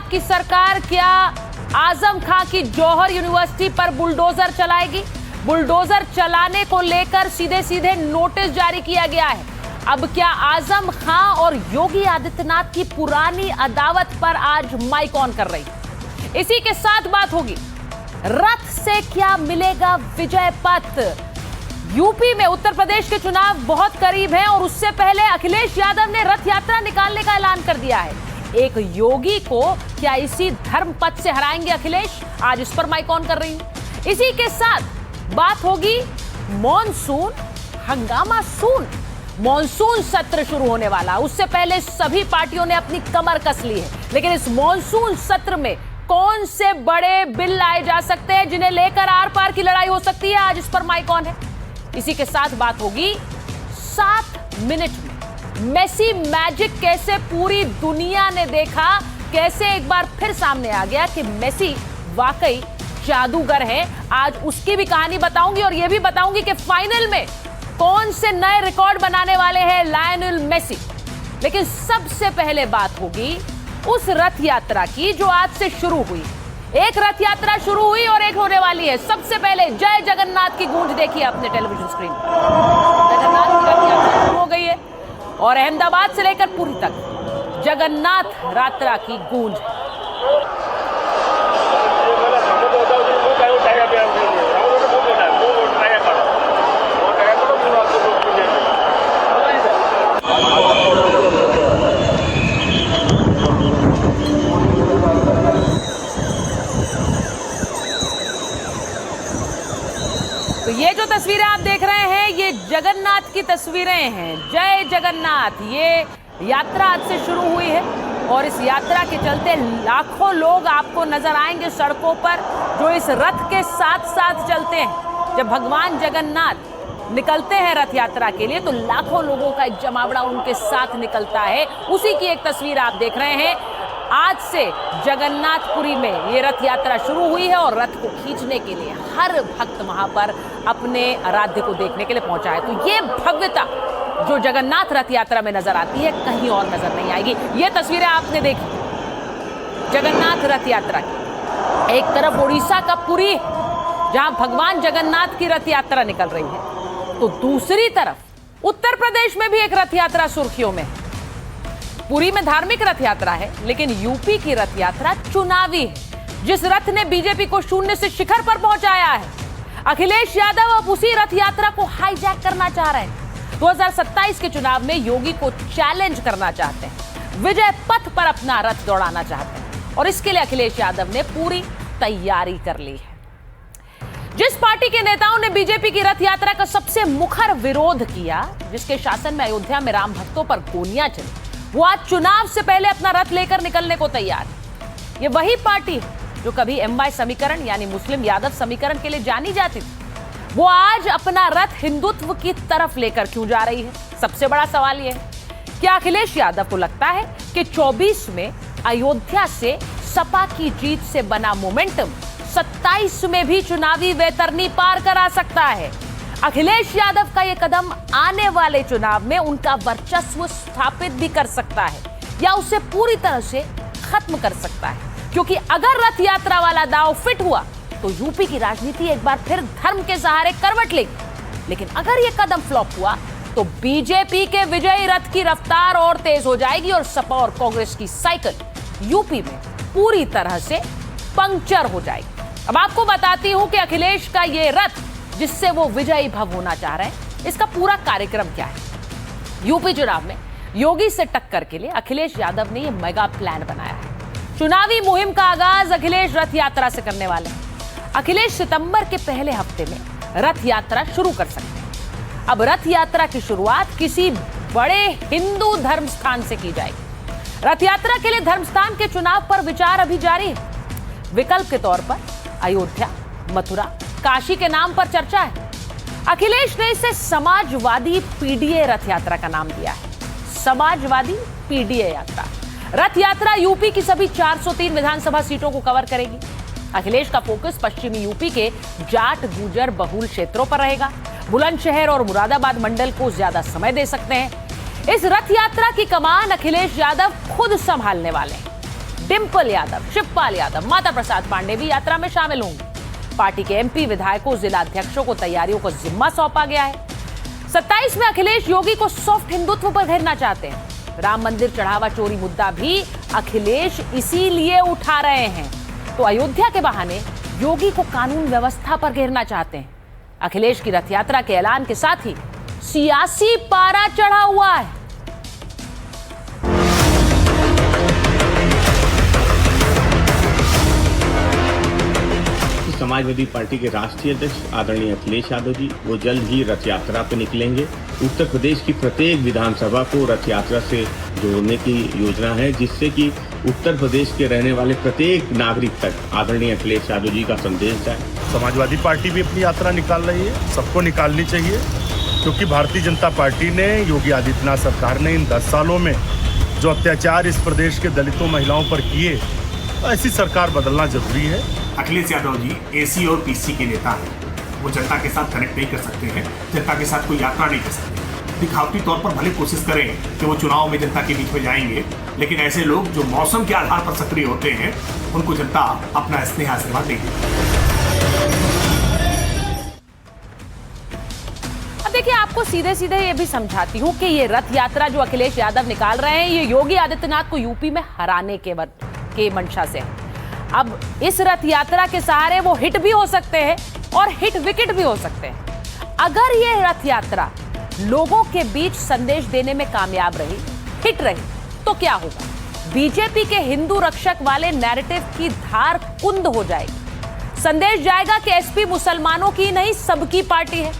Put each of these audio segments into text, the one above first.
आपकी सरकार क्या आजम खां की जौहर यूनिवर्सिटी पर बुलडोजर चलाएगी? बुलडोजर चलाने को लेकर सीधे सीधे नोटिस जारी किया गया है। अब क्या आजम खां और योगी आदित्यनाथ की पुरानी अदावत पर आज माइक ऑन कर रही? इसी के साथ बात होगी, रथ से क्या मिलेगा विजय पथ? यूपी में उत्तर प्रदेश के चुनाव बहुत करीब हैं और उससे पहले अखिलेश यादव ने रथ यात्रा निकालने का ऐलान कर दिया है। एक योगी को क्या इसी धर्म पथ से हराएंगे अखिलेश? आज इस पर माइक ऑन कर रही हूं। इसी के साथ बात होगी मॉनसून हंगामा सून। मॉनसून सत्र शुरू होने वाला, उससे पहले सभी पार्टियों ने अपनी कमर कस ली है, लेकिन इस मॉनसून सत्र में कौन से बड़े बिल लाए जा सकते हैं जिन्हें लेकर आर पार की लड़ाई हो सकती है? आज इस पर माइक ऑन है। इसी के साथ बात होगी 7 मिनट में मेसी मैजिक कैसे पूरी दुनिया ने देखा, कैसे एक बार फिर सामने आ गया कि मेसी वाकई जादूगर है। आज उसकी भी कहानी बताऊंगी और यह भी बताऊंगी कि फाइनल में कौन से नए रिकॉर्ड बनाने वाले हैं लायनल मेसी। लेकिन सबसे पहले बात होगी उस रथ यात्रा की जो आज से शुरू हुई। एक रथ यात्रा शुरू हुई और एक होने वाली है। सबसे पहले जय जगन्नाथ की गूंज देखिए अपने टेलीविजन स्क्रीन पर। जगन्नाथ की रथ यात्रा शुरू हो गई है और अहमदाबाद से लेकर पुरी तक जगन्नाथ यात्रा की गूंज है। तो ये जो तस्वीरें आप देख रहे हैं ये जगन्नाथ की तस्वीरें हैं। जय जगन्नाथ, ये यात्रा आज से शुरू हुई है और इस यात्रा के चलते लाखों लोग आपको नजर आएंगे सड़कों पर, जो इस रथ के साथ साथ चलते हैं। जब भगवान जगन्नाथ निकलते हैं रथ यात्रा के लिए तो लाखों लोगों का एक जमावड़ा उनके साथ निकलता है। उसी की एक तस्वीर आप देख रहे हैं। आज से जगन्नाथपुरी में ये रथ यात्रा शुरू हुई है और रथ को खींचने के लिए हर भक्त वहां पर अपने आराध्य को देखने के लिए पहुंचा है। तो ये भव्यता जो जगन्नाथ रथ यात्रा में नजर आती है कहीं और नजर नहीं आएगी। ये तस्वीरें आपने देखी जगन्नाथ रथ यात्रा की। एक तरफ उड़ीसा का पुरी जहां भगवान जगन्नाथ की रथ यात्रा निकल रही है, तो दूसरी तरफ उत्तर प्रदेश में भी एक रथ यात्रा सुर्खियों में है। पुरी में धार्मिक रथ यात्रा है, लेकिन यूपी की रथ यात्रा चुनावी है। जिस रथ ने बीजेपी को शून्य से शिखर पर पहुंचाया है, अखिलेश यादव अब उसी रथ यात्रा को हाईजैक करना चाह रहे हैं। 2027 के चुनाव में योगी को चैलेंज करना चाहते हैं, विजय पथ पर अपना रथ दौड़ाना चाहते हैं और इसके लिए अखिलेश यादव ने पूरी तैयारी कर ली है। जिस पार्टी के नेताओं ने बीजेपी की रथ यात्रा का सबसे मुखर विरोध किया, जिसके शासन में अयोध्या में राम भक्तों पर गोलियां चली, वो आज चुनाव से पहले अपना रथ लेकर निकलने को तैयार है। ये वही पार्टी है जो कभी एमवाई समीकरण यानी मुस्लिम यादव समीकरण के लिए जानी जाती थी। वो आज अपना रथ हिंदुत्व की तरफ लेकर क्यों जा रही है? सबसे बड़ा सवाल ये है, क्या अखिलेश यादव को लगता है कि 24 में अयोध्या से सपा की जीत से बना मोमेंटम 27 में भी चुनावी वैतरनी पार करा सकता है? अखिलेश यादव का यह कदम आने वाले चुनाव में उनका वर्चस्व स्थापित भी कर सकता है या उसे पूरी तरह से खत्म कर सकता है? क्योंकि अगर रथ यात्रा वाला दांव फिट हुआ तो यूपी की राजनीति एक बार फिर धर्म के सहारे करवट लेगी। लेकिन अगर यह कदम फ्लॉप हुआ तो बीजेपी के विजयी रथ की रफ्तार और तेज हो जाएगी और सपा और कांग्रेस की साइकिल यूपी में पूरी तरह से पंक्चर हो जाएगी। अब आपको बताती हूं कि अखिलेश का यह रथ जिससे वो विजयी भव होना चाह रहे हैं, इसका पूरा कार्यक्रम क्या है। यूपी चुनाव में योगी से टक्कर के लिए अखिलेश यादव ने यह मेगा प्लान बनाया है। चुनावी मुहिम का आगाज अखिलेश रथ यात्रा से करने वाले हैं। अखिलेश सितंबर के पहले हफ्ते में रथ यात्रा शुरू कर सकते हैं। अब रथ यात्रा की शुरुआत किसी बड़े हिंदू धर्म स्थान से की जाएगी। रथ यात्रा के लिए धर्म स्थान के चुनाव पर विचार अभी जारी है। विकल्प के तौर पर अयोध्या, मथुरा, काशी के नाम पर चर्चा है। अखिलेश ने इसे समाजवादी पीडीए रथ यात्रा का नाम दिया है। समाजवादी पीडीए यात्रा रथ यात्रा यूपी की सभी 403 विधानसभा सीटों को कवर करेगी। अखिलेश का फोकस पश्चिमी यूपी के जाट गुजर बहुल क्षेत्रों पर रहेगा। बुलंदशहर और मुरादाबाद मंडल को ज्यादा समय दे सकते हैं। इस रथ यात्रा की कमान अखिलेश यादव खुद संभालने वाले हैं। डिंपल यादव, शिवपाल यादव, माता प्रसाद पांडे भी यात्रा में शामिल होंगे। पार्टी के एमपी, विधायकों, जिला अध्यक्षों को तैयारियों को जिम्मा सौंपा गया है। 27 में अखिलेश योगी को सॉफ्ट हिंदुत्व पर घेरना चाहते हैं। राम मंदिर चढ़ावा चोरी मुद्दा भी अखिलेश इसीलिए उठा रहे हैं। तो अयोध्या के बहाने योगी को कानून व्यवस्था पर घेरना चाहते हैं। अखिलेश की रथ यात्रा के ऐलान के साथ ही सियासी पारा चढ़ा हुआ है। समाजवादी पार्टी के राष्ट्रीय अध्यक्ष आदरणीय अखिलेश यादव जी वो जल्द ही रथ यात्रा पर निकलेंगे। उत्तर प्रदेश की प्रत्येक विधानसभा को रथ यात्रा से जोड़ने की योजना है, जिससे कि उत्तर प्रदेश के रहने वाले प्रत्येक नागरिक तक आदरणीय अखिलेश यादव जी का संदेश जाए। समाजवादी पार्टी भी अपनी यात्रा निकाल रही है, सबको निकालनी चाहिए, क्योंकि भारतीय जनता पार्टी ने, योगी आदित्यनाथ सरकार ने इन 10 सालों में जो अत्याचार इस प्रदेश के दलितों महिलाओं पर किए, ऐसी सरकार बदलना जरूरी है। अखिलेश यादव जी एसी और पीसी के नेता हैं। वो जनता के साथ कनेक्ट नहीं कर सकते हैं, जनता के साथ कोई यात्रा नहीं कर सकते। दिखावटी तौर पर भले कोशिश करें कि वो चुनाव में जनता के बीच में जाएंगे, लेकिन ऐसे लोग जो मौसम के आधार पर सक्रिय होते हैं, उनको जनता अपना स्नेह आशीर्वाद देगी। अब देखिए, आपको सीधे सीधे ये भी समझाती हूँ कि ये रथ यात्रा जो अखिलेश यादव निकाल रहे हैं, ये योगी आदित्यनाथ को यूपी में हराने के मंशा से है। अब इस रथ यात्रा के सहारे वो हिट भी हो सकते हैं और हिट विकेट भी हो सकते हैं। अगर ये रथ यात्रा लोगों के बीच संदेश देने में कामयाब रही, हिट रही, तो क्या होगा? बीजेपी के हिंदू रक्षक वाले नैरेटिव की धार कुंद हो जाएगी। संदेश जाएगा कि एसपी मुसलमानों की नहीं, सबकी पार्टी है।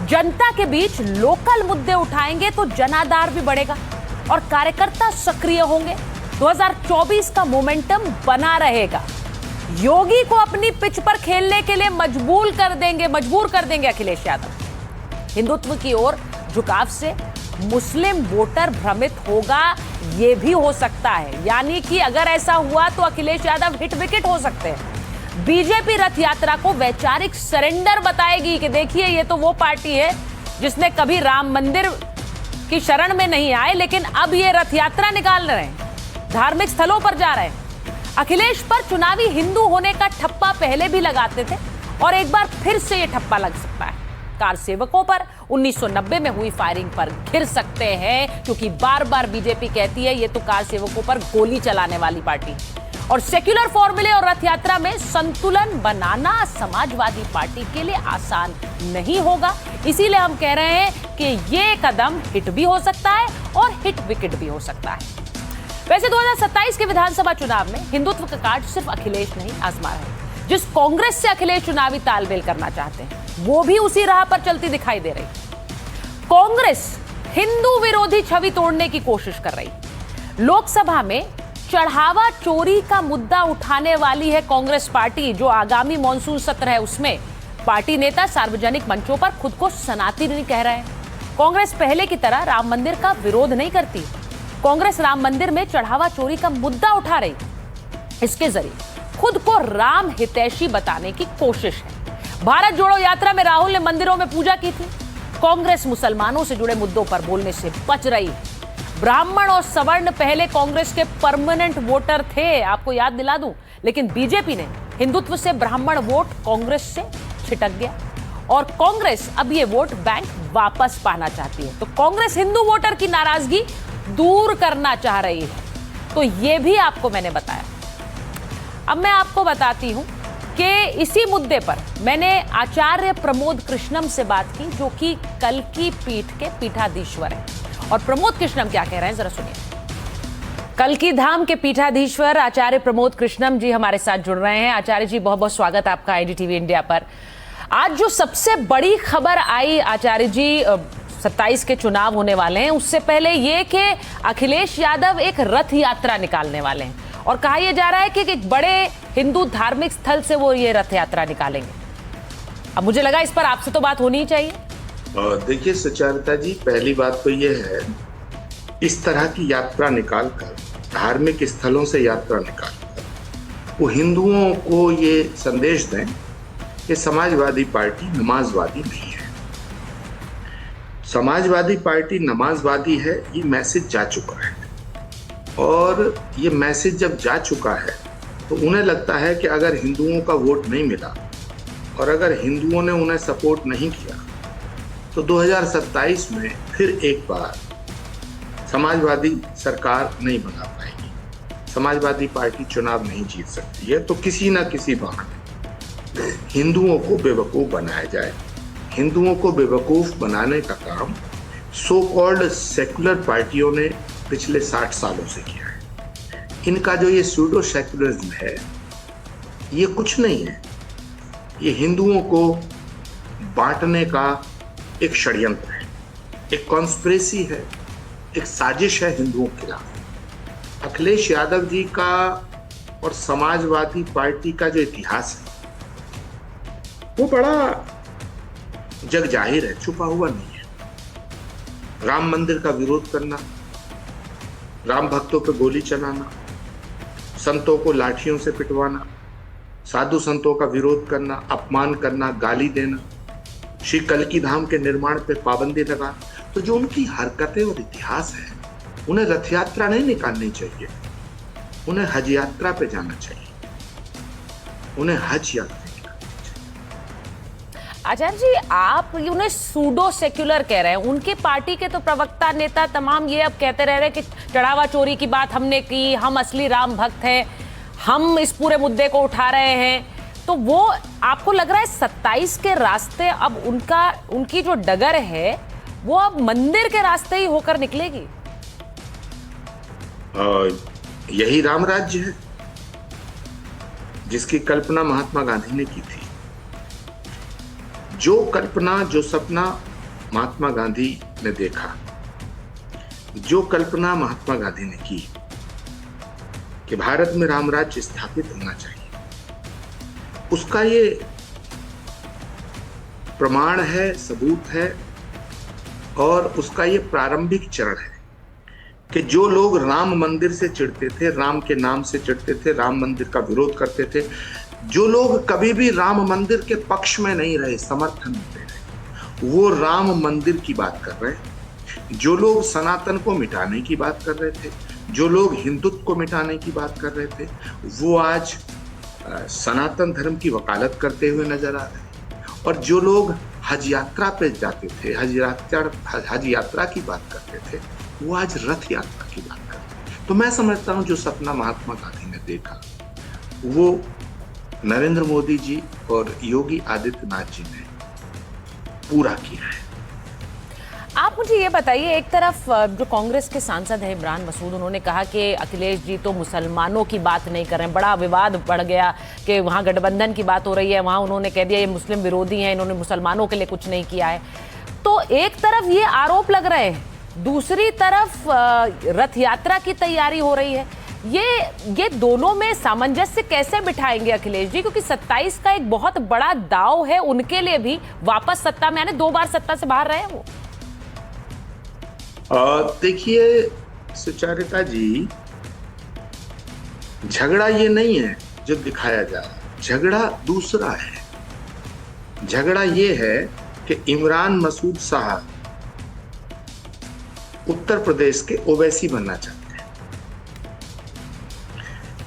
जनता के बीच लोकल मुद्दे उठाएंगे तो जनाधार भी बढ़ेगा और कार्यकर्ता सक्रिय होंगे। 2024 का मोमेंटम बना रहेगा। योगी को अपनी पिच पर खेलने के लिए मजबूर कर देंगे अखिलेश यादव। हिंदुत्व की ओर झुकाव से मुस्लिम वोटर भ्रमित होगा, यह भी हो सकता है। यानी कि अगर ऐसा हुआ तो अखिलेश यादव हिट विकेट हो सकते हैं। बीजेपी रथ यात्रा को वैचारिक सरेंडर बताएगी कि देखिए, ये तो वो पार्टी है जिसने कभी राम मंदिर की शरण में नहीं आए, लेकिन अब ये रथ यात्रा निकाल रहे हैं, धार्मिक स्थलों पर जा रहे हैं। अखिलेश पर चुनावी हिंदू होने का ठप्पा पहले भी लगाते थे और एक बार फिर से ये ठप्पा लग सकता है। कार सेवकों पर 1990 में हुई फायरिंग पर घिर सकते हैं, क्योंकि बार बार बीजेपी कहती है ये तो कार सेवकों पर गोली चलाने वाली पार्टी। और सेक्युलर फॉर्मूले और रथ यात्रा में संतुलन बनाना समाजवादी पार्टी के लिए आसान नहीं होगा। इसीलिए हम कह रहे हैं कि ये कदम हिट भी हो सकता है और हिट विकेट भी हो सकता है। वैसे 2027 के विधानसभा चुनाव में हिंदुत्व का कार्ड सिर्फ अखिलेश नहीं आजमा रहे हैं। जिस कांग्रेस से अखिलेश चुनावी तालमेल करना चाहते हैं, वो भी उसी राह पर चलती दिखाई दे रही। कांग्रेस हिंदू विरोधी छवि तोड़ने की कोशिश कर रही। लोकसभा में चढ़ावा चोरी का मुद्दा उठाने वाली है कांग्रेस पार्टी। जो आगामी मॉनसून सत्र है, उसमें पार्टी नेता सार्वजनिक मंचों पर खुद को सनातनी कह रहे हैं। कांग्रेस पहले की तरह राम मंदिर का विरोध नहीं करती। कांग्रेस राम मंदिर में चढ़ावा चोरी का मुद्दा उठा रही। इसके जरिए खुद को राम हितैषी बताने की कोशिश है। भारत जोड़ो यात्रा में राहुल ने मंदिरों में पूजा की थी। कांग्रेस मुसलमानों से जुड़े मुद्दों पर बोलने से बच रही है। ब्राह्मण और सवर्ण पहले कांग्रेस के परमानेंट वोटर थे, आपको याद दिला दूं, लेकिन बीजेपी ने हिंदुत्व से ब्राह्मण वोट कांग्रेस से छिटक गया और कांग्रेस अब ये वोट बैंक वापस पाना चाहती है। तो कांग्रेस हिंदू वोटर की नाराजगी दूर करना चाह रही है। तो ये भी आपको मैंने बताया। अब मैं आपको बताती हूं कि इसी मुद्दे पर मैंने आचार्य प्रमोद कृष्णम से बात की, जो कि कल्की पीठ के पीठाधीश्वर हैं। और प्रमोद कृष्णम क्या कह रहे हैं, जरा सुनिए। कल्की धाम के पीठाधीश्वर आचार्य प्रमोद कृष्णम जी हमारे साथ जुड़ रहे हैं। आचार्य जी, बहुत बहुत स्वागत आपका IDTV इंडिया पर। आज जो सबसे बड़ी खबर आई आचार्य जी, 27 के चुनाव होने वाले हैं, उससे पहले ये कि अखिलेश यादव एक रथ यात्रा निकालने वाले हैं और कहा यह जा रहा है कि एक बड़े हिंदू धार्मिक स्थल से वो ये रथ यात्रा निकालेंगे। अब मुझे लगा इस पर आपसे तो बात होनी ही चाहिए। देखिए सुचारिता जी, पहली बात तो ये है, इस तरह की यात्रा निकालकर, धार्मिक स्थलों से यात्रा निकालकर वो हिंदुओं को ये संदेश दें कि समाजवादी पार्टी नमाजवादी नहीं है। समाजवादी पार्टी नमाजवादी है, ये मैसेज जा चुका है और ये मैसेज जब जा चुका है तो उन्हें लगता है कि अगर हिंदुओं का वोट नहीं मिला और अगर हिंदुओं ने उन्हें सपोर्ट नहीं किया तो 2027 में फिर एक बार समाजवादी सरकार नहीं बना पाएगी, समाजवादी पार्टी चुनाव नहीं जीत सकती है। तो किसी ना किसी बहाने हिंदुओं को बेवकूफ़ बनाया जाए। हिंदुओं को बेवकूफ़ बनाने का काम सो कॉल्ड सेकुलर पार्टियों ने पिछले 60 सालों से किया है। इनका जो ये सूडो सेकुलरिज्म है ये कुछ नहीं है, ये हिंदुओं को बांटने का एक षड्यंत्र है, एक कॉन्स्पिरेसी है, एक साजिश है हिंदुओं के खिलाफ। अखिलेश यादव जी का और समाजवादी पार्टी का जो इतिहास है वो बड़ा जग जाहिर है, छुपा हुआ नहीं है। राम मंदिर का विरोध करना, राम भक्तों पर गोली चलाना, संतों को लाठियों से पिटवाना, साधु संतों का विरोध करना, अपमान करना, गाली देना, श्री कल्की धाम के निर्माण पर पाबंदी लगाना, तो जो उनकी हरकतें और इतिहास है उन्हें रथ यात्रा नहीं निकालनी चाहिए, उन्हें हज यात्रा पे जाना चाहिए, उन्हें हज यात्रा। आचार्य जी, आप उन्हें सूडो सेक्युलर कह रहे हैं, उनके पार्टी के तो प्रवक्ता नेता तमाम ये अब कहते रह रहे हैं कि चढ़ावा चोरी की बात हमने की, हम असली राम भक्त हैं, हम इस पूरे मुद्दे को उठा रहे हैं। तो वो आपको लग रहा है 27 के रास्ते अब उनकी जो डगर है वो अब मंदिर के रास्ते ही होकर निकलेगी? यही राम राज्य है जिसकी कल्पना महात्मा गांधी ने की थी। जो कल्पना, जो सपना महात्मा गांधी ने देखा, जो कल्पना महात्मा गांधी ने की कि भारत में राम राज्य स्थापित होना चाहिए, उसका ये प्रमाण है, सबूत है और उसका ये प्रारंभिक चरण है कि जो लोग राम मंदिर से चिढ़ते थे, राम के नाम से चिढ़ते थे, राम मंदिर का विरोध करते थे, जो लोग कभी भी राम मंदिर के पक्ष में नहीं रहे, समर्थन नहीं दे रहे, वो राम मंदिर की बात कर रहे हैं। जो लोग सनातन को मिटाने की बात कर रहे थे, जो लोग हिंदुत्व को मिटाने की बात कर रहे थे, वो आज सनातन धर्म की वकालत करते हुए नजर आ रहे हैं। और जो लोग हज यात्रा पे जाते थे, हज यात्रा की बात करते थे, वो आज रथ यात्रा की बात करते हैं। तो मैं समझता हूँ जो सपना महात्मा गांधी ने देखा वो नरेंद्र मोदी जी और योगी आदित्यनाथ जी ने पूरा किया है। आप मुझे ये बताइए, एक तरफ जो कांग्रेस के सांसद हैं इमरान मसूद, उन्होंने कहा कि अखिलेश जी तो मुसलमानों की बात नहीं कर रहे हैं, बड़ा विवाद बढ़ गया कि वहाँ गठबंधन की बात हो रही है, वहाँ उन्होंने कह दिया ये मुस्लिम विरोधी हैं, इन्होंने मुसलमानों के लिए कुछ नहीं किया है। तो एक तरफ ये आरोप लग रहे हैं, दूसरी तरफ रथ यात्रा की तैयारी हो रही है। ये दोनों में सामंजस्य कैसे बिठाएंगे अखिलेश जी? क्योंकि 27 का एक बहुत बड़ा दाव है उनके लिए भी, वापस सत्ता में आने, 2 बार सत्ता से बाहर रहे हैं वो। देखिए सुचारिता जी, झगड़ा ये नहीं है जो दिखाया जा रहा है, झगड़ा दूसरा है। झगड़ा ये है कि इमरान मसूद साहब उत्तर प्रदेश के ओवैसी बनना चाहते हैं।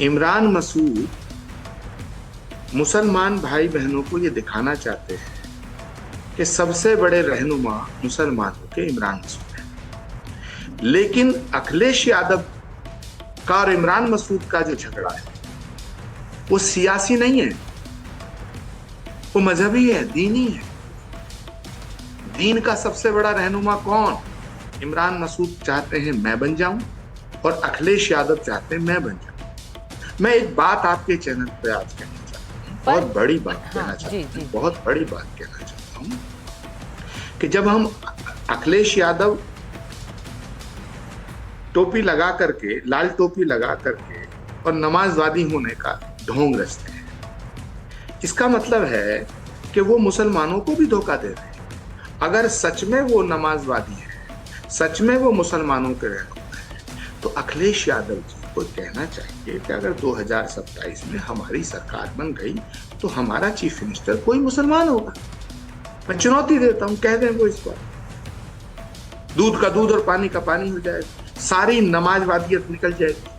इमरान मसूद मुसलमान भाई बहनों को ये दिखाना चाहते हैं कि सबसे बड़े रहनुमा मुसलमानों के इमरान मसूद हैं। लेकिन अखिलेश यादव का और इमरान मसूद का जो झगड़ा है वो सियासी नहीं है, वो मजहबी है, दीनी है। दीन का सबसे बड़ा रहनुमा कौन? इमरान मसूद चाहते हैं मैं बन जाऊं और अखिलेश यादव चाहते हैं मैं बन जाऊं। मैं एक बात आपके चैनल पे आज कहना चाहता हूँ, बहुत बड़ी बात कहना चाहता हूँ, बहुत बड़ी बात कहना चाहता हूँ कि जब हम अखिलेश यादव टोपी लगा करके, लाल टोपी लगा करके और नमाजवादी होने का ढोंग रचते हैं, इसका मतलब है कि वो मुसलमानों को भी धोखा दे रहे हैं। अगर सच में वो नमाजवादी है, सच में वो मुसलमानों के रहनुमा है, तो अखिलेश यादव जी को कहना चाहिए कि अगर 2027 में हमारी सरकार बन गई तो हमारा चीफ मिनिस्टर कोई मुसलमान होगा। मैं चुनौती देता हूं, कह दें वो इस बार, दूध का दूध और पानी का पानी हो जाएगा। सारी नमाजवादियत निकल जाएगी।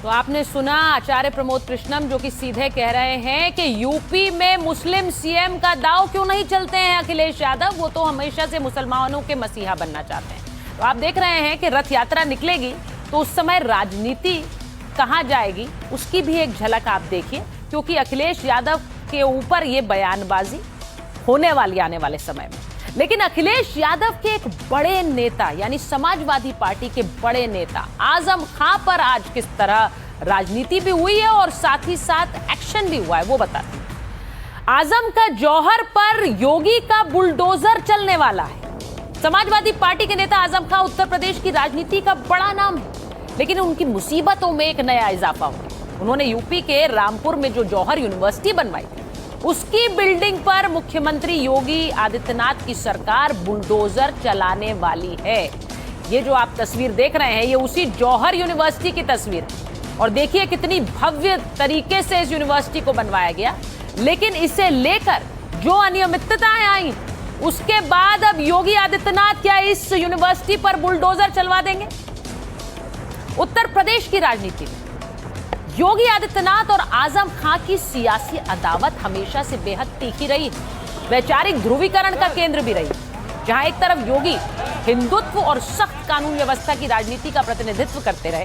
तो आपने सुना आचार्य प्रमोद कृष्णम जो कि सीधे कह रहे हैं कि यूपी में मुस्लिम सीएम का दांव क्यों नहीं चलते हैं अखिलेश यादव, वो तो हमेशा से मुसलमानों के मसीहा बनना चाहते हैं। तो आप देख रहे हैं कि रथ यात्रा निकलेगी तो उस समय राजनीति कहां जाएगी उसकी भी एक झलक आप देखिए, क्योंकि अखिलेश यादव के ऊपर ये बयानबाजी होने वाली आने वाले समय में। लेकिन अखिलेश यादव के एक बड़े नेता यानी समाजवादी पार्टी के बड़े नेता आजम खां पर आज किस तरह राजनीति भी हुई है और साथ ही साथ एक्शन भी हुआ है वो बताते हैं। आजम का जौहर पर योगी का बुलडोजर चलने वाला है। समाजवादी पार्टी के नेता आजम खां उत्तर प्रदेश की राजनीति का बड़ा नाम है, लेकिन उनकी मुसीबतों में एक नया इजाफा हुआ। उन्होंने यूपी के रामपुर में जो जौहर यूनिवर्सिटी बनवाई थी उसकी बिल्डिंग पर मुख्यमंत्री योगी आदित्यनाथ की सरकार बुलडोजर चलाने वाली है। ये जो आप तस्वीर देख रहे हैं ये उसी जौहर यूनिवर्सिटी की तस्वीर है और देखिए कितनी भव्य तरीके से इस यूनिवर्सिटी को बनवाया गया। लेकिन इसे लेकर जो अनियमितताएं आई उसके बाद अब योगी आदित्यनाथ क्या इस यूनिवर्सिटी पर बुलडोजर चलवा देंगे? उत्तर प्रदेश की राजनीति में योगी आदित्यनाथ और आजम खां की सियासी अदावत हमेशा से बेहद तीखी रही है, वैचारिक ध्रुवीकरण का केंद्र भी रही। जहां एक तरफ योगी हिंदुत्व और सख्त कानून व्यवस्था की राजनीति का प्रतिनिधित्व करते रहे,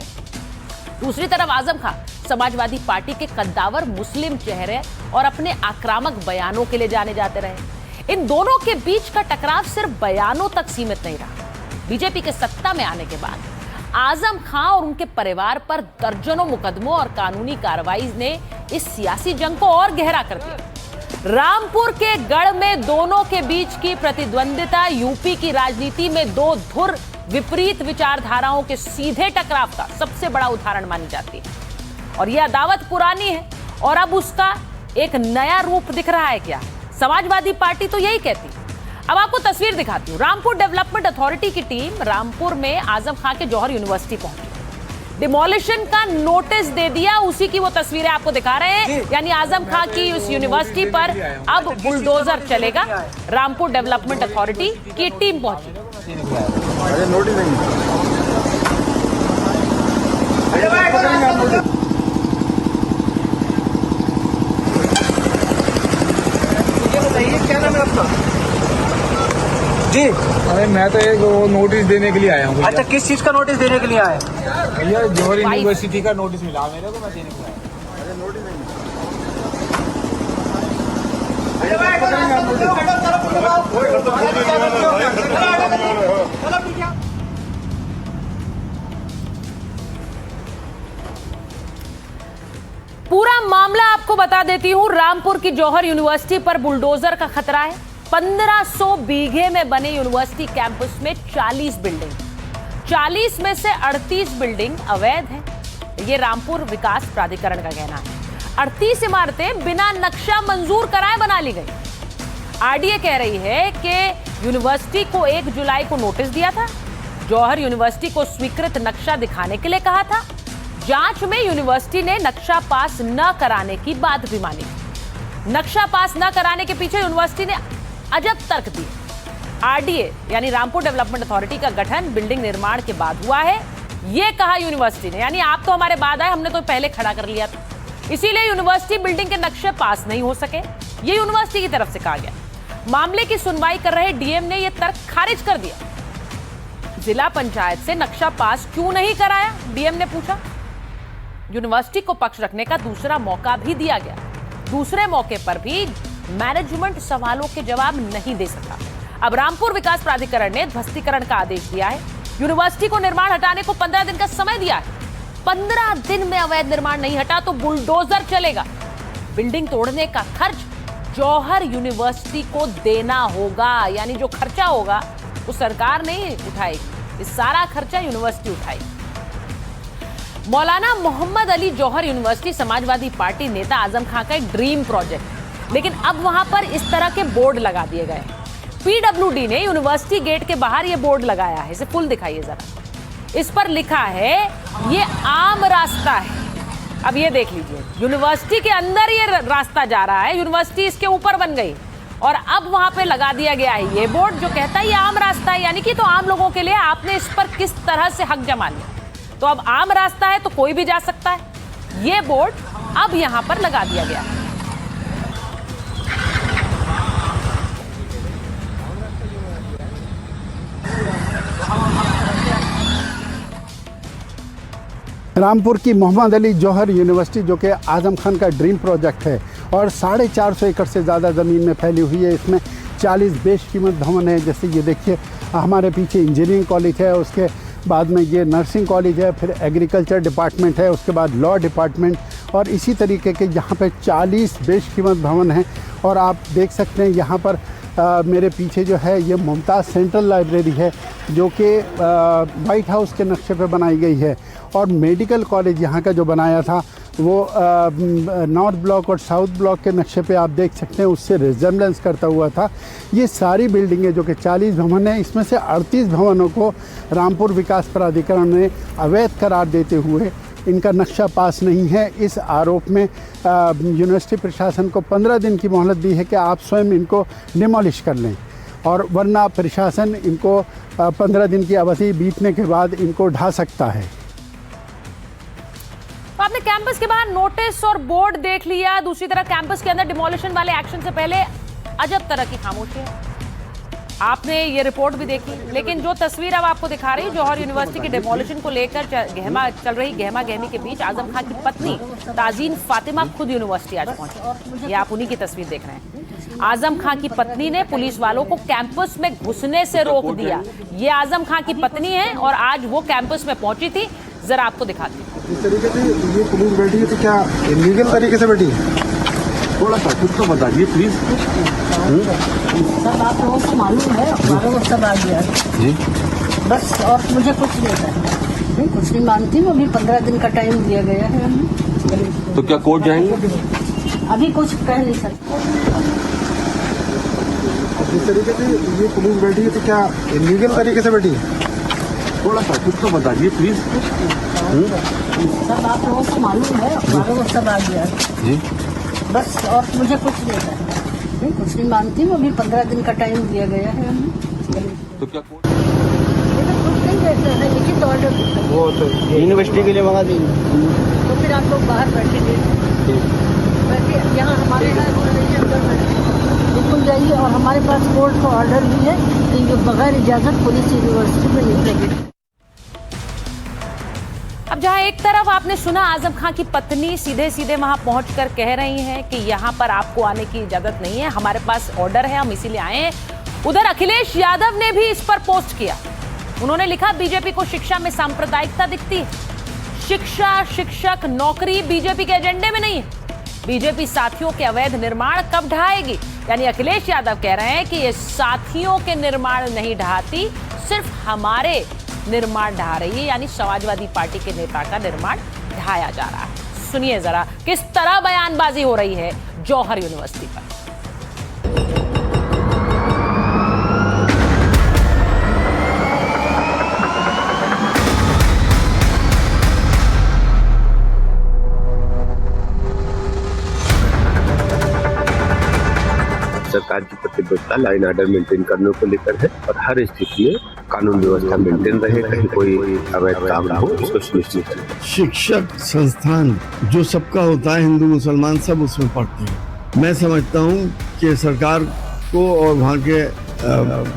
दूसरी तरफ आजम खां समाजवादी पार्टी के कद्दावर मुस्लिम चेहरे और अपने आक्रामक बयानों के लिए जाने जाते रहे। इन दोनों के बीच का टकराव सिर्फ बयानों तक सीमित नहीं रहा। बीजेपी के सत्ता में आने के बाद आजम खां और उनके परिवार पर दर्जनों मुकदमों और कानूनी कार्रवाई ने इस सियासी जंग को और गहरा कर दिया। रामपुर के गढ़ में दोनों के बीच की प्रतिद्वंदिता यूपी की राजनीति में दो धुर विपरीत विचारधाराओं के सीधे टकराव का सबसे बड़ा उदाहरण मानी जाती है। और यह अदावत पुरानी है और अब उसका एक नया रूप दिख रहा है। क्या समाजवादी पार्टी तो यही कहती है। अब आपको तस्वीर दिखाती हूँ। रामपुर डेवलपमेंट अथॉरिटी की टीम रामपुर में आजम खां के जौहर यूनिवर्सिटी पहुंची, डिमोलिशन का नोटिस दे दिया। उसी की वो तस्वीरें आपको दिखा रहे हैं, यानी आजम खां की उस यूनिवर्सिटी पर अब बुलडोजर चलेगा। रामपुर डेवलपमेंट अथॉरिटी की टीम पहुंची। क्या नाम है आपका? जी, अरे मैं तो एक वो नोटिस देने के लिए आया हूँ। अच्छा, किस चीज का नोटिस देने के लिए आए? भैया जौहर यूनिवर्सिटी का नोटिस मिला मेरे को, मैं देने के लिए आया। अरे नोटिस नहीं। पूरा मामला आपको बता देती हूँ। रामपुर की जौहर यूनिवर्सिटी पर बुलडोजर का खतरा है। 1500 बीघे में बने यूनिवर्सिटी कैंपस में 40 बिल्डिंग, 40 में से 38 बिल्डिंग अवैध है। ये रामपुर विकास प्राधिकरण का कहना है। 38 इमारतें बिना नक्शा मंजूर कराए बना ली गई। आरडीए कह रही है कि यूनिवर्सिटी को 1 जुलाई को नोटिस दिया था, जौहर यूनिवर्सिटी को स्वीकृत नक्शा दिखाने के लिए कहा था। जांच में यूनिवर्सिटी ने नक्शा पास न कराने की बात भी मानी। नक्शा पास न कराने के पीछे यूनिवर्सिटी ने अजब तर्क दिए। आरडीए यानी रामपुर डेवलपमेंट अथॉरिटी का गठन बिल्डिंग निर्माण के बाद हुआ है, यह कहा यूनिवर्सिटी ने। यानी आप तो हमारे बाद आए, हमने तो पहले खड़ा कर लिया था, इसीलिए यूनिवर्सिटी बिल्डिंग के नक्शे पास नहीं हो सके, ये यूनिवर्सिटी की तरफ से कहा गया। मामले की सुनवाई कर रहे डीएम ने यह तर्क खारिज कर दिया। जिला पंचायत से नक्शा पास क्यों नहीं कराया, डीएम ने पूछा। यूनिवर्सिटी को पक्ष रखने का दूसरा मौका भी दिया गया। दूसरे मौके पर भी मैनेजमेंट सवालों के जवाब नहीं दे सका। अब रामपुर विकास प्राधिकरण ने ध्वस्तीकरण का आदेश दिया है। यूनिवर्सिटी को निर्माण हटाने को 15 दिन का समय दिया है। 15 दिन में अवैध निर्माण नहीं हटा तो बुलडोजर चलेगा। बिल्डिंग तोड़ने का खर्च जौहर यूनिवर्सिटी को देना होगा, यानी जो खर्चा होगा वो सरकार नहीं उठाएगी, इस सारा खर्चा यूनिवर्सिटी उठाएगी। मौलाना मोहम्मद अली जौहर यूनिवर्सिटी समाजवादी पार्टी नेता आजम खां का एक ड्रीम प्रोजेक्ट है, लेकिन अब वहां पर इस तरह के बोर्ड लगा दिए गए। पीडब्ल्यूडी ने यूनिवर्सिटी गेट के बाहर ये बोर्ड लगाया है, इसे फुल दिखाइए जरा। इस पर लिखा है ये आम रास्ता है। अब ये देख लीजिए, यूनिवर्सिटी के अंदर ये रास्ता जा रहा है, यूनिवर्सिटी इसके ऊपर बन गई। और अब वहां पे लगा दिया गया है ये बोर्ड जो कहता है ये आम रास्ता है, यानी कि तो आम लोगों के लिए आपने इस पर किस तरह से हक जमा लिया। तो अब आम रास्ता है तो कोई भी जा सकता है, ये बोर्ड अब यहां पर लगा दिया गया है। रामपुर की मोहम्मद अली जौहर यूनिवर्सिटी जो कि आज़म खान का ड्रीम प्रोजेक्ट है और 450 एकड़ से ज़्यादा ज़मीन में फैली हुई है। इसमें 40 बेशकीमत भवन है, जैसे ये देखिए हमारे पीछे इंजीनियरिंग कॉलेज है, उसके बाद में ये नर्सिंग कॉलेज है, फिर एग्रीकल्चर डिपार्टमेंट है, उसके बाद लॉ डिपार्टमेंट, और इसी तरीके के यहाँ पे 40 बेशकीमत भवन हैं। और आप देख सकते हैं यहाँ पर मेरे पीछे जो है ये मुमताज़ सेंट्रल लाइब्रेरी है जो कि वाइट हाउस के नक्शे पे बनाई गई है। और मेडिकल कॉलेज यहाँ का जो बनाया था वो नॉर्थ ब्लॉक और साउथ ब्लॉक के नक्शे पे आप देख सकते हैं उससे रिजेम्बलेंस करता हुआ था। ये सारी बिल्डिंगें जो कि 40 भवन हैं, इसमें से 38 भवनों को रामपुर विकास प्राधिकरण ने अवैध करार देते हुए इनका नक्शा पास नहीं है। इस आरोप में यूनिवर्सिटी प्रशासन को 15 दिन की मोहलत दी है कि आप स्वयं इनको डिमोलिश कर लें, और वरना प्रशासन इनको 15 दिन की अवधि बीतने के बाद इनको ढा सकता है। तो आपने कैंपस के बाहर नोटिस और बोर्ड देख लिया, दूसरी तरफ कैंपस के अंदर डिमोलिशन वाले एक्शन से पहले अजब तरह की खामोशी है। आपने ये रिपोर्ट भी देखी, लेकिन जो तस्वीर अब आपको दिखा रही जौहर यूनिवर्सिटी की डिमोलिशन को लेकर चल रही गहमा गहमी के बीच आजम खान की पत्नी ताजीन फातिमा खुद यूनिवर्सिटी आज पहुंची। ये आप उन्हीं की तस्वीर देख रहे हैं। आजम खान की पत्नी ने पुलिस वालों को कैंपस में घुसने से रोक दिया। ये आजम खान की पत्नी है और आज वो कैंपस में पहुंची थी, जरा आपको दिखाती हूँ। इस तरीके से ये पुलिस बैठी है तो क्या इलीगल तरीके से बैठी है? थोड़ा सा कुछ तो बताइए प्लीज। सब आप लोगों को मालूम है, हमारे को सब आ गया जी, बस और मुझे कुछ नहीं करना। नहीं कुछ नहीं मानती हूँ, अभी 15 दिन का टाइम दिया गया है हमें। तो क्या कोर्ट जाएंगे? अभी कुछ कह नहीं सकते। इस तरीके से ये पुलिस बैठी है तो क्या इलीगल तरीके से बैठी है? थोड़ा सा कुछ तो बताइए प्लीज। सब आप लोगों को मालूम है, हमारे को सब आ गया जी, बस और मुझे कुछ नहीं करना। नहीं कुछ नहीं मानती हूँ, अभी 15 दिन का टाइम दिया गया है हमें। तो क्या कुछ नहीं कहते हैं, लिखित ऑर्डर वो तो यूनिवर्सिटी के लिए मंगा देंगे। तो फिर आप लोग बाहर बैठेंगे, यहाँ हमारे बिल्कुल जाइए। और हमारे पास कोर्ट का ऑर्डर भी है कि जो बगैर इजाजत पुलिस यूनिवर्सिटी में नहीं लगे। अब जहां एक तरफ आपने सुना आजम खान की पत्नी सीधे सीधे वहां पहुंचकर कह रही हैं कि यहां पर आपको आने की इजाजत नहीं है, हमारे पास ऑर्डर है, हम इसीलिए आए हैं। उधर अखिलेश यादव ने भी इस पर पोस्ट किया। उन्होंने लिखा, बीजेपी को शिक्षा में सांप्रदायिकता दिखती है। शिक्षा, शिक्षक, नौकरी बीजेपी के एजेंडे में नहीं है। बीजेपी साथियों के अवैध निर्माण कब ढहाएगी? यानी अखिलेश यादव कह रहे हैं कि ये साथियों के निर्माण नहीं ढहाती, सिर्फ हमारे निर्माण ढहा रही है, यानी समाजवादी पार्टी के नेता का निर्माण ढहाया जा रहा है। सुनिए जरा किस तरह बयानबाजी हो रही है जौहर यूनिवर्सिटी पर। सरकार की प्रतिबद्धता लाइन ऑर्डर मेंटेन करने को लेकर है और हर स्थिति में कानून व्यवस्था मेंटेन रहे, कहीं कोई अवैध काम ना हो, इसको सुनिश्चित करें। शिक्षक संस्थान जो सबका होता है, हिंदू मुसलमान सब उसमें पढ़ते हैं। मैं समझता हूँ कि सरकार को और वहाँ के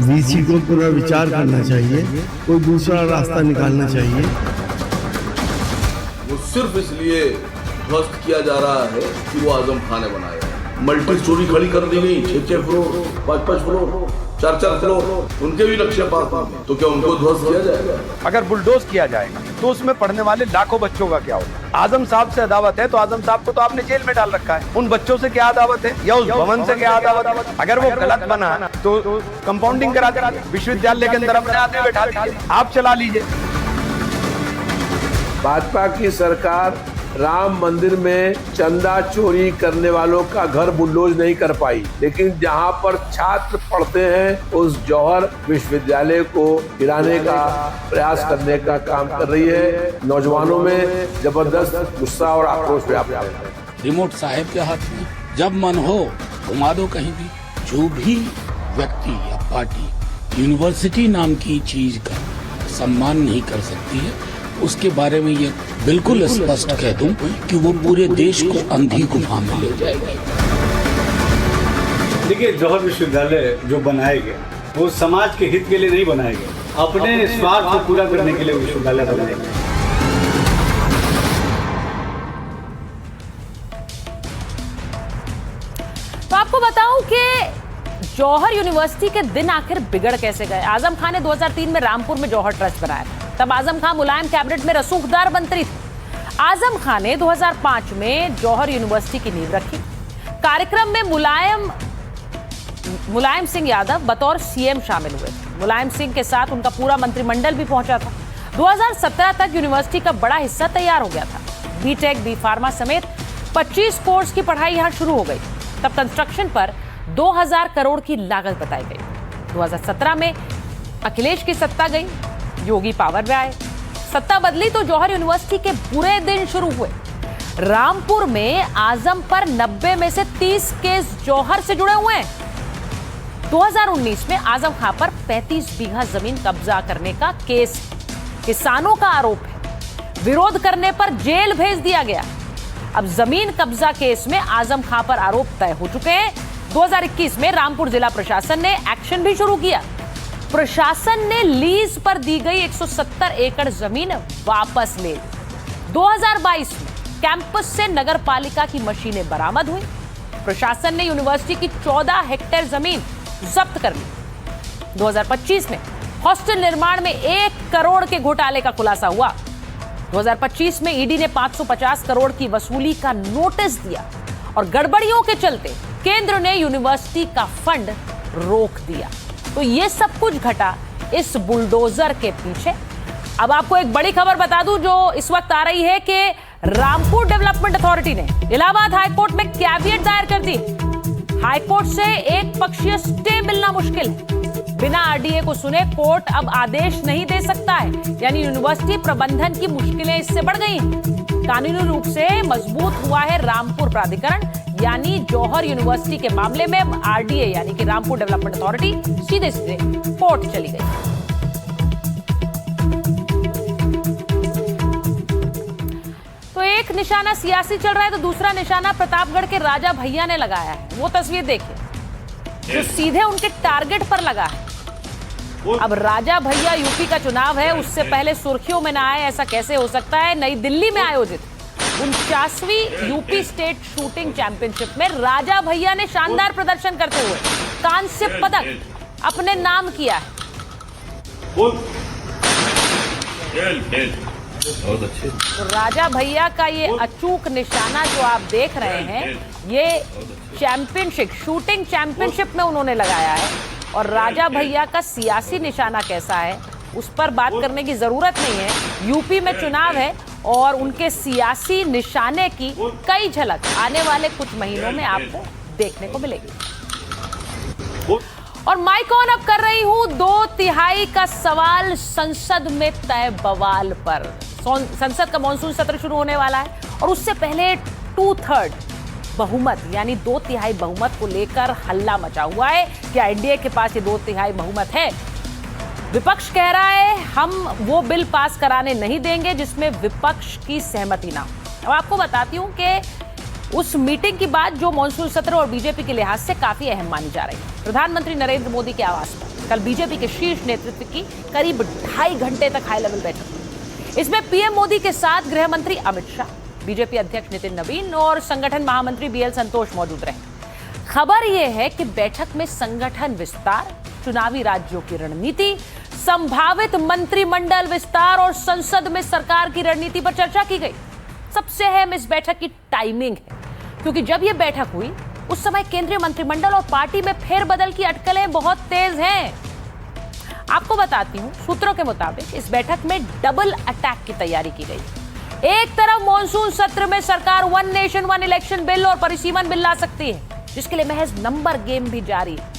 वीसी को पुनर्विचार करना चाहिए, कोई दूसरा रास्ता निकालना चाहिए। वो सिर्फ इसलिए ध्वस्त किया जा रहा है कि वो आजम खान ने बनाया। मल्टी स्टोरी खड़ी कर दी गई, 6-6 फ्लोर, 5-5 फ्लोर, 4-4 फ्लोर, उनके भी लक्ष्य पास नहीं, तो क्या उनको ध्वस्त किया जाएगा? अगर बुलडोज किया जाएगा तो उसमें पढ़ने वाले लाखों बच्चों का क्या होगा? आजम साहब से अदावत है तो आजम साहब को तो आपने जेल में डाल रखा है। उन बच्चों से क्या अदावत है या उस भवन से क्या अदावत है? अगर वो गलत बना तो कंपाउंडिंग करा दे, विश्वविद्यालय के अंदर अपने आदमी बैठा दीजिए, आप चला लीजिए। भाजपा की सरकार राम मंदिर में चंदा चोरी करने वालों का घर बुलडोज नहीं कर पाई, लेकिन जहां पर छात्र पढ़ते हैं उस जौहर विश्वविद्यालय को गिराने का प्रयास करने का काम कर रही है। नौजवानों में जबरदस्त गुस्सा और आक्रोश व्याप्त है। रिमोट साहब के हाथ में, जब मन हो घुमा दो कहीं भी, जो भी व्यक्ति या पार्टी यूनिवर्सिटी नाम की चीज का सम्मान नहीं कर सकती है, उसके बारे में ये बिल्कुल स्पष्ट कह दूं कि वो पूरे देश को अंधी गुफा में ले जाएगी। देखिए, जौहर विश्वविद्यालय जो बनाए गए वो समाज के हित के लिए नहीं बनाए गए, अपने स्वार्थ को पूरा करने के लिए विश्वविद्यालय बनाए गए। तो आपको बताऊं कि जौहर यूनिवर्सिटी के दिन आखिर बिगड़ कैसे गए। आजम खान ने 2003 में रामपुर में जौहर ट्रस्ट बनाया था। तब आजम खान मुलायम कैबिनेट में रसूखदार मंत्री थे। आजम खान ने 2005 में जौहर यूनिवर्सिटी की नींव रखी। कार्यक्रम में मुलायम सिंह यादव बतौर सीएम शामिल हुए थे। मुलायम सिंह के साथ उनका पूरा मंत्रिमंडल भी पहुंचा था। 2017 तक यूनिवर्सिटी का बड़ा हिस्सा तैयार हो गया था। बीटेक, बी फार्मा समेत 25 कोर्स की पढ़ाई यहां शुरू हो गई। तब कंस्ट्रक्शन पर 2000 करोड़ की लागत बताई गई। 2017 में अखिलेश की सत्ता गई, योगी पावर में आए। सत्ता बदली तो जौहर यूनिवर्सिटी के बुरे दिन शुरू हुए। रामपुर में आजम पर 90 में से 30 केस जौहर से जुड़े हुए हैं। 2019 में आजम खां पर 35 बीघा जमीन कब्जा करने का केस, किसानों का आरोप है। विरोध करने पर जेल भेज दिया गया। अब जमीन कब्जा केस में आजम खां पर आरोप तय हो चुके हैं। 2021 में रामपुर जिला प्रशासन ने एक्शन भी शुरू किया। प्रशासन ने लीज पर दी गई 170 एकड़ जमीन वापस ले ली। 2022 में कैंपस से नगरपालिका की मशीनें बरामद हुई। प्रशासन ने यूनिवर्सिटी की 14 हेक्टेयर जमीन जब्त कर ली। 2025 में हॉस्टल निर्माण में 1 करोड़ के घोटाले का खुलासा हुआ। 2025 में ईडी ने 550 करोड़ की वसूली का नोटिस दिया और गड़बड़ियों के चलते केंद्र ने यूनिवर्सिटी का फंड रोक दिया। तो ये सब कुछ घटा इस बुलडोजर के पीछे। अब आपको एक बड़ी खबर बता दूं जो इस वक्त आ रही है कि रामपुर डेवलपमेंट अथॉरिटी ने इलाहाबाद हाईकोर्ट में कैविएट दायर कर दी। हाईकोर्ट से एक पक्षीय स्टे मिलना मुश्किल। बिना आरडीए को सुने कोर्ट अब आदेश नहीं दे सकता है, यानी यूनिवर्सिटी प्रबंधन की मुश्किलें इससे बढ़ गई हैं। कानूनी रूप से मजबूत हुआ है रामपुर प्राधिकरण, यानी जौहर यूनिवर्सिटी के मामले में आरडीए यानी कि रामपुर डेवलपमेंट अथॉरिटी सीधे सीधे कोर्ट चली गई। तो एक निशाना सियासी चल रहा है तो दूसरा निशाना प्रतापगढ़ के राजा भैया ने लगाया है। वो तस्वीर देखिए जो सीधे उनके टारगेट पर लगा है। अब राजा भैया यूपी का चुनाव है, उससे पहले सुर्खियों में ना आए ऐसा कैसे हो सकता है। नई दिल्ली में आयोजित 49वीं यूपी स्टेट शूटिंग चैंपियनशिप में राजा भैया ने शानदार प्रदर्शन करते हुए कांस्य पदक अपने नाम किया है। तो राजा भैया का ये अचूक निशाना जो आप देख रहे हैं, ये चैंपियनशिप शूटिंग चैंपियनशिप में उन्होंने लगाया है। और राजा भैया का सियासी निशाना कैसा है उस पर बात करने की जरूरत नहीं है। यूपी में चुनाव है और उनके सियासी निशाने की कई झलक आने वाले कुछ महीनों में आपको देखने को मिलेगी। और माइक ऑन अप कर रही हूं 2/3 का सवाल संसद में तय बवाल पर। संसद का मॉनसून सत्र शुरू होने वाला है और उससे पहले 2/3 बहुमत यानी 2/3 बहुमत को लेकर हल्ला मचा हुआ है। क्या एनडीए के पास ये 2/3 बहुमत है? विपक्ष कह रहा है हम वो बिल पास कराने नहीं देंगे जिसमें विपक्ष की सहमति ना हो। अब आपको बताती हूं कि उस मीटिंग की बात जो मॉनसून सत्र और बीजेपी के लिहाज से काफी अहम मानी जा रही है। प्रधानमंत्री नरेंद्र मोदी के आवास पर कल बीजेपी के शीर्ष नेतृत्व की करीब 2.5 घंटे तक हाई लेवल बैठक हुई। इसमें पीएम मोदी के साथ गृह मंत्री अमित शाह, बीजेपी अध्यक्ष नितिन नवीन और संगठन महामंत्री बीएल संतोष मौजूद रहे। खबर यह है कि बैठक में संगठन विस्तार, चुनावी राज्यों की रणनीति, संभावित मंत्रिमंडल विस्तार और संसद में सरकार की रणनीति पर चर्चा की गई। सबसे अहम इस बैठक की टाइमिंग है, क्योंकि जब यह बैठक हुई उस समय केंद्रीय मंत्रिमंडल और पार्टी में फेरबदल की अटकलें बहुत तेज हैं। आपको बताती हूं, सूत्रों के मुताबिक इस बैठक में डबल अटैक की तैयारी की गई। एक तरफ मॉनसून सत्र में सरकार one nation one election bill और परिसीमन बिल ला सकती है, जिसके लिए महज नंबर गेम भी जारी है।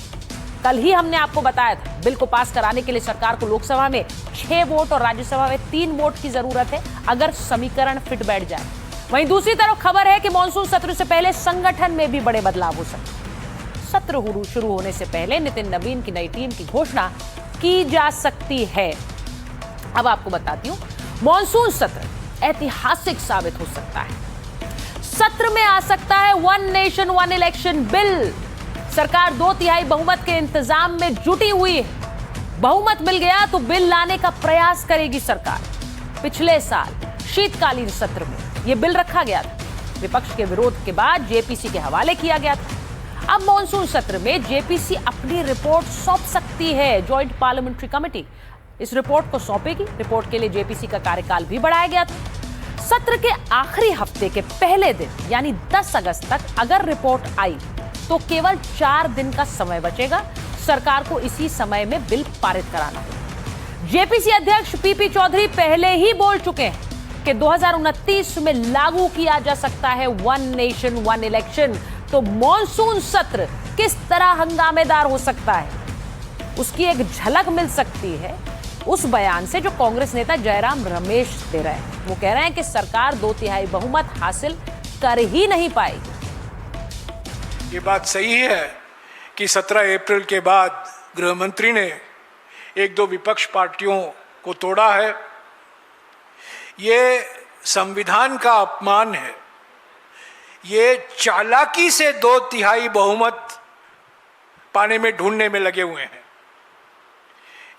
कल ही हमने आपको बताया था बिल को पास कराने के लिए सरकार को लोकसभा में 6 वोट और राज्यसभा में 3 वोट की जरूरत है, अगर समीकरण फिट बैठ जाए। वहीं दूसरी तरफ खबर है कि मॉनसून सत्र से पहले संगठन में भी बड़े बदलाव हो सकते हैं। सत्र शुरू होने से पहले नितिन नवीन की नई टीम की घोषणा की जा सकती है। अब आपको बताती हूं, मॉनसून सत्र ऐतिहासिक साबित हो सकता है। सत्र में आ सकता है one nation one election bill. सरकार 2/3 बहुमत के इंतजाम में जुटी हुई है। बहुमत मिल गया तो बिल लाने का प्रयास करेगी सरकार। पिछले साल शीतकालीन सत्र में यह बिल रखा गया था, विपक्ष के विरोध के बाद जेपीसी के हवाले किया गया था। अब मॉनसून सत्र में जेपीसी अपनी रिपोर्ट सौंप सकती है। जॉइंट पार्लियामेंट्री कमेटी इस रिपोर्ट को सौंपेगी। रिपोर्ट के लिए जेपीसी का कार्यकाल भी बढ़ाया गया था। सत्र के आखिरी हफ्ते के पहले दिन यानी 10 अगस्त तक अगर रिपोर्ट आई तो केवल 4 दिन का समय बचेगा। सरकार को इसी समय में बिल पारित कराना होगा। जेपीसी अध्यक्ष पीपी चौधरी पहले ही बोल चुके हैं कि 2029 में लागू किया जा सकता है वन नेशन वन इलेक्शन। तो मॉनसून सत्र किस तरह हंगामेदार हो सकता है, उसकी एक झलक मिल सकती है उस बयान से जो कांग्रेस नेता जयराम रमेश दे रहे हैं। वो कह रहे हैं कि सरकार 2/3 बहुमत हासिल कर ही नहीं पाएगी। ये बात सही है कि 17 अप्रैल के बाद गृह मंत्री ने 1-2 विपक्ष पार्टियों को तोड़ा है। ये संविधान का अपमान है। ये चालाकी से 2/3 बहुमत पाने में ढूंढने में लगे हुए हैं।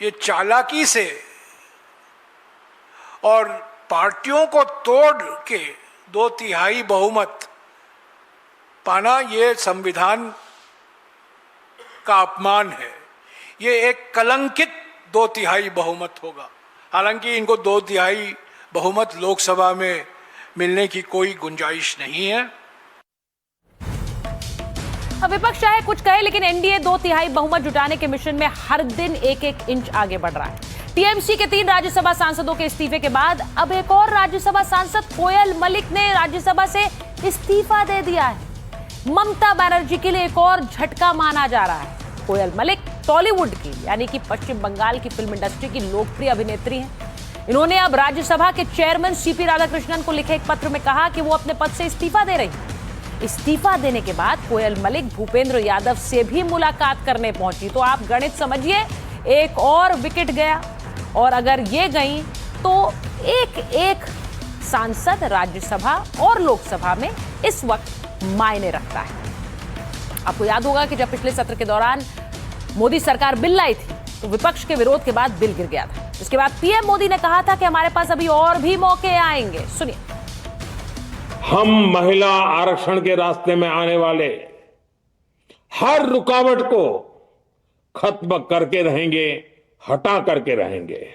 ये चालाकी से और पार्टियों को तोड़ के 2/3 बहुमत पाना, ये संविधान का अपमान है। ये एक कलंकित 2/3 बहुमत होगा। हालांकि इनको 2/3 बहुमत लोकसभा में मिलने की कोई गुंजाइश नहीं है। अब विपक्ष चाहे कुछ कहे, लेकिन एनडीए 2/3 बहुमत जुटाने के मिशन में हर दिन 1-1 इंच आगे बढ़ रहा है। टीएमसी के 3 राज्यसभा सांसदों के इस्तीफे के बाद अब एक और राज्यसभा सांसद कोयल मलिक ने राज्यसभा से इस्तीफा दे दिया है। ममता बनर्जी के लिए एक और झटका माना जा रहा है। कोयल मलिक टॉलीवुड की यानी कि पश्चिम बंगाल की फिल्म इंडस्ट्री की लोकप्रिय अभिनेत्री हैं। इन्होंने अब राज्यसभा के चेयरमैन सीपी राधाकृष्णन को लिखे एक पत्र में कहा कि वो अपने पद से इस्तीफा दे रही हैं। इस्तीफा देने के बाद कोयल मलिक भूपेंद्र यादव से भी मुलाकात करने पहुंची। तो आप गणित समझिए, एक और विकेट गया और अगर ये गई तो एक सांसद राज्यसभा और लोकसभा में इस वक्त मायने रखता है। आपको याद होगा कि जब पिछले सत्र के दौरान मोदी सरकार बिल लाई थी तो विपक्ष के विरोध के बाद बिल गिर गया था। इसके बाद पीएम मोदी ने कहा था कि हमारे पास अभी और भी मौके आएंगे। सुनिए। हम महिला आरक्षण के रास्ते में आने वाले हर रुकावट को खत्म करके रहेंगे, हटा करके रहेंगे।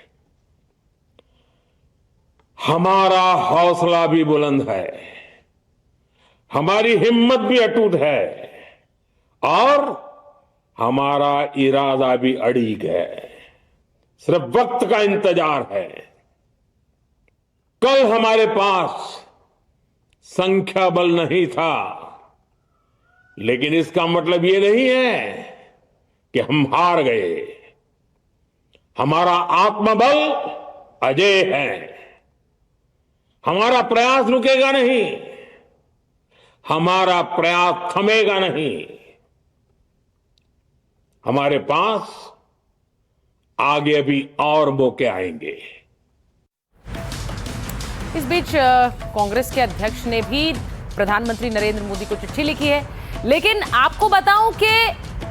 हमारा हौसला भी बुलंद है, हमारी हिम्मत भी अटूट है और हमारा इरादा भी अड़िग है। सिर्फ वक्त का इंतजार है। कल हमारे पास संख्या बल नहीं था, लेकिन इसका मतलब ये नहीं है कि हम हार गए। हमारा आत्मबल अजेय है। हमारा प्रयास रुकेगा नहीं, हमारा प्रयास थमेगा नहीं। हमारे पास आगे भी और मौके आएंगे। इस बीच कांग्रेस के अध्यक्ष ने भी प्रधानमंत्री नरेंद्र मोदी को चिट्ठी लिखी है। लेकिन आपको बताऊं कि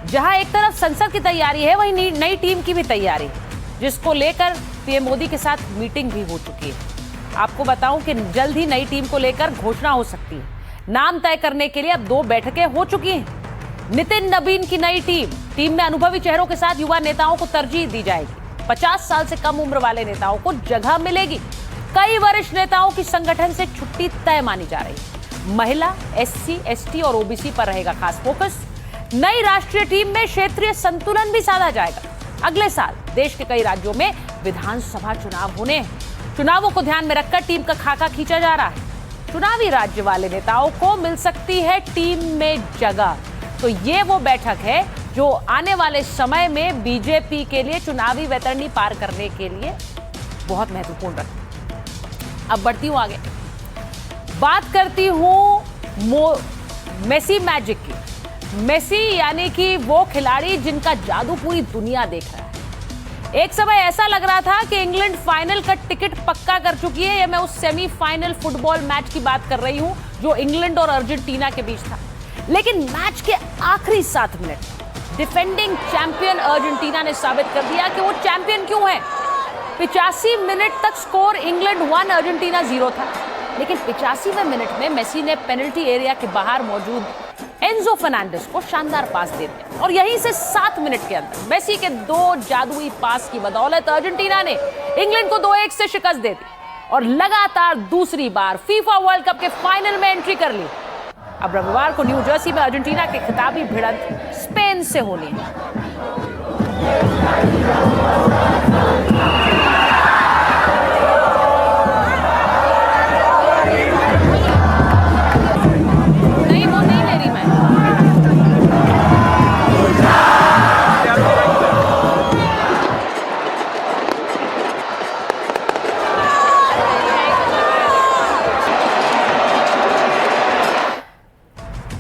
जहां एक तरफ संसद की तैयारी है, वहीं नई टीम की भी तैयारी है, जिसको लेकर पीएम मोदी के साथ मीटिंग भी हो चुकी है। आपको बताऊं कि जल्द ही नई टीम को लेकर घोषणा हो सकती है। नाम तय करने के लिए अब 2 बैठकें हो चुकी हैं। नितिन नवीन की नई टीम में अनुभवी चेहरों के साथ युवा नेताओं को तरजीह दी जाएगी। 50 साल से कम उम्र वाले नेताओं को जगह मिलेगी। कई वरिष्ठ नेताओं की संगठन से छुट्टी तय मानी जा रही है। महिला, एससी, एसटी और ओबीसी पर रहेगा खास फोकस। नई राष्ट्रीय टीम में क्षेत्रीय संतुलन भी साधा जाएगा। अगले साल देश के कई राज्यों में विधानसभा चुनाव होने हैं। चुनावों को ध्यान में रखकर टीम का खाका खींचा जा रहा है। चुनावी राज्य वाले नेताओं को मिल सकती है टीम में जगह। तो ये वो बैठक है जो आने वाले समय में बीजेपी के लिए चुनावी वैतरणी पार करने के लिए बहुत महत्वपूर्ण रखती है। अब बढ़ती हूं आगे, बात करती हूं मेसी मैजिक की। मेसी यानी कि वो खिलाड़ी जिनका जादू पूरी दुनिया देख रहा है। एक समय ऐसा लग रहा था कि इंग्लैंड फाइनल का टिकट पक्का कर चुकी है। मैं उस सेमीफाइनल फुटबॉल मैच की बात कर रही हूं जो इंग्लैंड और अर्जेंटीना के बीच था। लेकिन मैच के आखिरी 7 मिनट डिफेंडिंग चैंपियन अर्जेंटीना ने साबित कर दिया कि वो चैंपियन क्यों है। 85 मिनट तक स्कोर इंग्लैंड 1 अर्जेंटीना 0 था, लेकिन 85वें मिनट में मेसी ने पेनल्टी एरिया के बाहर मौजूद एंजो फर्नांडिस को शानदार पास दे दिया और यहीं से 7 मिनट के अंदर मेसी के 2 जादुई पास की बदौलत अर्जेंटीना ने इंग्लैंड को 2-1 से शिकस्त दे दी और लगातार दूसरी बार फीफा वर्ल्ड कप के फाइनल में एंट्री कर ली। अब रविवार को न्यू जर्सी में अर्जेंटीना की खिताबी भिड़ंत स्पेन से होनी है। नहीं, वो नहीं ले रही मैं।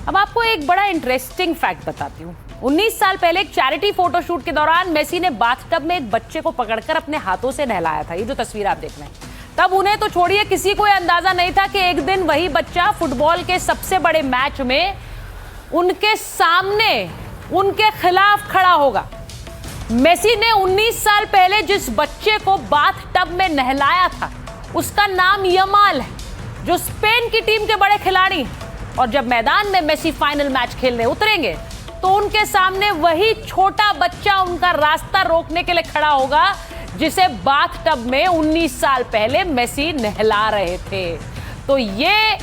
अब आपको एक बड़ा इंटरेस्टिंग फैक्ट बताती हूँ। 19 साल पहले एक चैरिटी फोटोशूट के दौरान मेसी ने बाथटब में एक बच्चे को पकड़कर अपने हाथों से नहलाया था। ये जो तस्वीर आप देख रहे हैं, तब उन्हें तो छोड़िए, किसी को अंदाजा नहीं था कि एक दिन वही बच्चा फुटबॉल के सबसे बड़े मैच में उनके सामने उनके खिलाफ खड़ा होगा। मेसी ने 19 साल पहले जिस बच्चे को बाथटब में नहलाया था उसका नाम यमाल है, जो स्पेन की टीम के बड़े खिलाड़ी हैं। और जब मैदान में मेसी फाइनल मैच खेलने उतरेंगे तो उनके सामने वही छोटा बच्चा उनका रास्ता रोकने के लिए खड़ा होगा जिसे बाथटब में 19 साल पहले मेसी नहला रहे थे। तो ये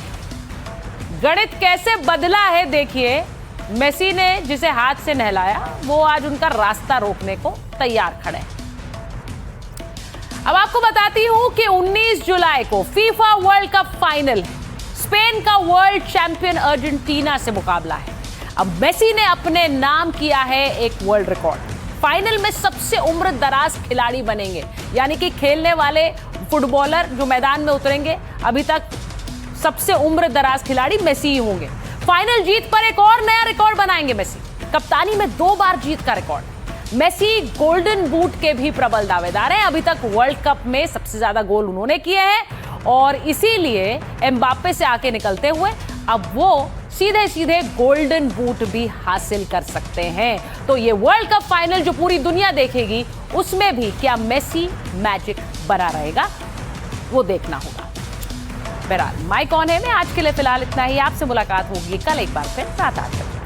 गणित कैसे बदला है देखिए। मेसी ने जिसे हाथ से नहलाया वो आज उनका रास्ता रोकने को तैयार खड़े हैं। अब आपको बताती हूं कि 19 जुलाई को फीफा वर्ल्ड कप फाइनल है। स्पेन का वर्ल्ड चैंपियन अर्जेंटीना से मुकाबला है। अब मेसी ने अपने नाम किया है एक वर्ल्ड रिकॉर्ड। फाइनल में सबसे उम्र दराज खिलाड़ी बनेंगे, यानी कि खेलने वाले फुटबॉलर जो मैदान में उतरेंगे अभी तक सबसे उम्र दराज खिलाड़ी मेसी ही होंगे। फाइनल जीत पर एक और नया रिकॉर्ड बनाएंगे मेसी। कप्तानी में 2 बार जीत का रिकॉर्ड। मेसी गोल्डन बूट के भी प्रबल दावेदार हैं। अभी तक वर्ल्ड कप में सबसे ज्यादा गोल उन्होंने किए हैं और इसीलिए एम्बाप्पे से आके निकलते हुए अब वो सीधे सीधे गोल्डन बूट भी हासिल कर सकते हैं। तो ये वर्ल्ड कप फाइनल जो पूरी दुनिया देखेगी उसमें भी क्या मेसी मैजिक बना रहेगा वो देखना होगा। बहरहाल माइक ऑन है में आज के लिए फिलहाल इतना ही। आपसे मुलाकात होगी कल एक बार फिर रात 8 बजे।